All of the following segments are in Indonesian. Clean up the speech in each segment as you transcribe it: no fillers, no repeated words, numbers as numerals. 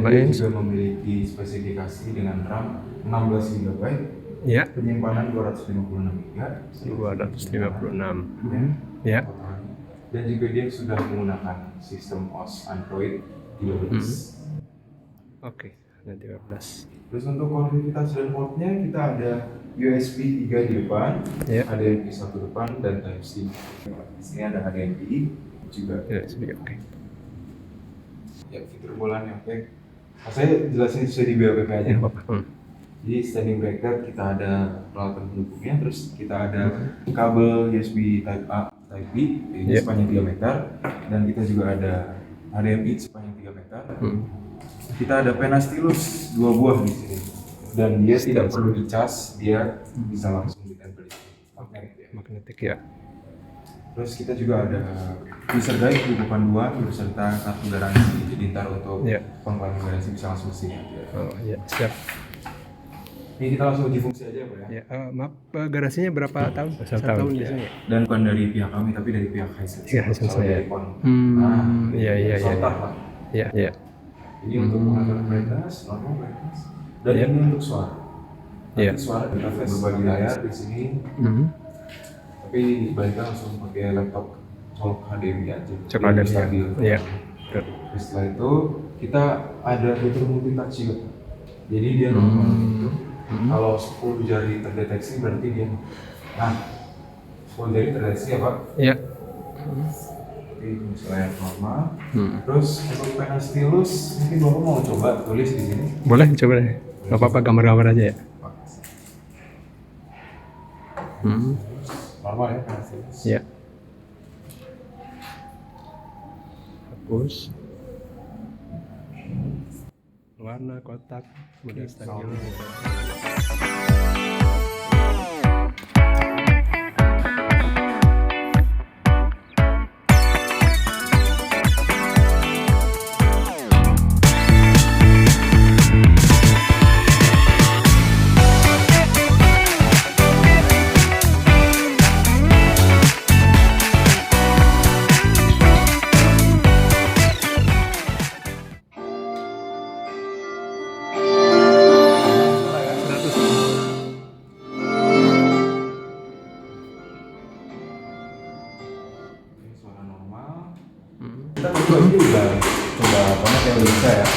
main. Dia juga memiliki spesifikasi dengan RAM 16 GB, Ya. penyimpanan 256 GB, 256. Ya. Dan juga dia sudah menggunakan sistem OS Android 13. Oke, ada 13. Terus untuk konektivitas dan portnya kita ada USB 3 di depan, Ya. HDMI 1 depan, dan Type-C. Di sini ada HDMI juga. USB, oke. Ya, fitur bolannya oke. Nah, saya jelasin sesuai di BAPP aja. Ya, Bapak. Jadi standing bracket kita ada peralatan pendukungnya, terus kita ada kabel USB Type A, Type B ini sepanjang 3 meter, dan kita juga ada HDMI sepanjang 3 meter. Kita ada pena stylus 2 buah di sini, dan dia tidak perlu dicas, dia bisa langsung ditempel di sini. Magnetik ya. Terus kita juga ada user guide buku panduan beserta kartu garansi, jadi ntar untuk pengklaim garansi bisa langsung sini aja. Oh iya, siap. Ini kita langsung uji fungsi aja Pak ya. Ya, maaf, garansinya berapa tahun? 1 tahun biasanya ya? Dan bukan dari pihak kami, tapi dari pihak Hisense. Iya, Hisense ya. Iya. Iya. Ini untuk pengaturan brightness, normal brightness, dan ini untuk suara. Nanti suara kita berbagi layar di sini. Tapi dibalikkan langsung pakai laptop colok HDMI aja. Colok HDMI. Iya. Terus setelah itu kita ada fitur multi touch juga. Jadi dia normal gitu. Kalau 10 jari terdeteksi berarti dia 10 jari terdeteksi ya Pak? Iya. Oke, misalnya normal. Terus untuk pena stylus mungkin Bapak mau coba tulis di sini. Boleh, coba deh. Gak apa-apa, gambar-gambar aja ya. Normal ya pena stylus. Iya. Hapus. Warna kotak, model stadion. Kita berdua ini udah banyak yang udah bisa ya.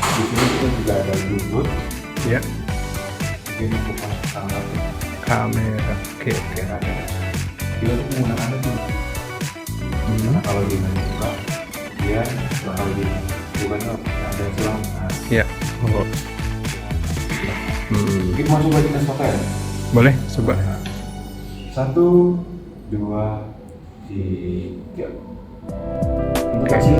Di sini kita juga ada Bluetooth. Iya. Ini bukan standar Kamera. Oke. kamera. Dia untuk menggunakannya juga. Nah kalau dia buka, dia bakal bukannya ada selang. Iya. Oh. Kita mau coba kita foto ya? Boleh, coba. 1, 2, 3. Untuk hasil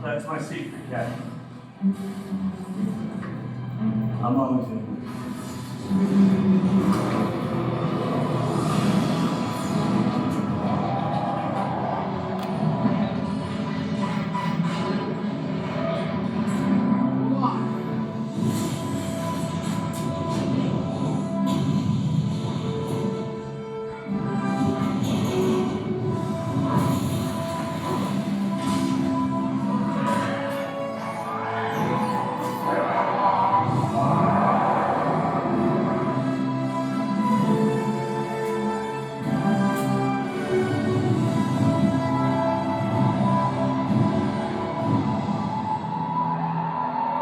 That's my secret, Dad. I'm always in.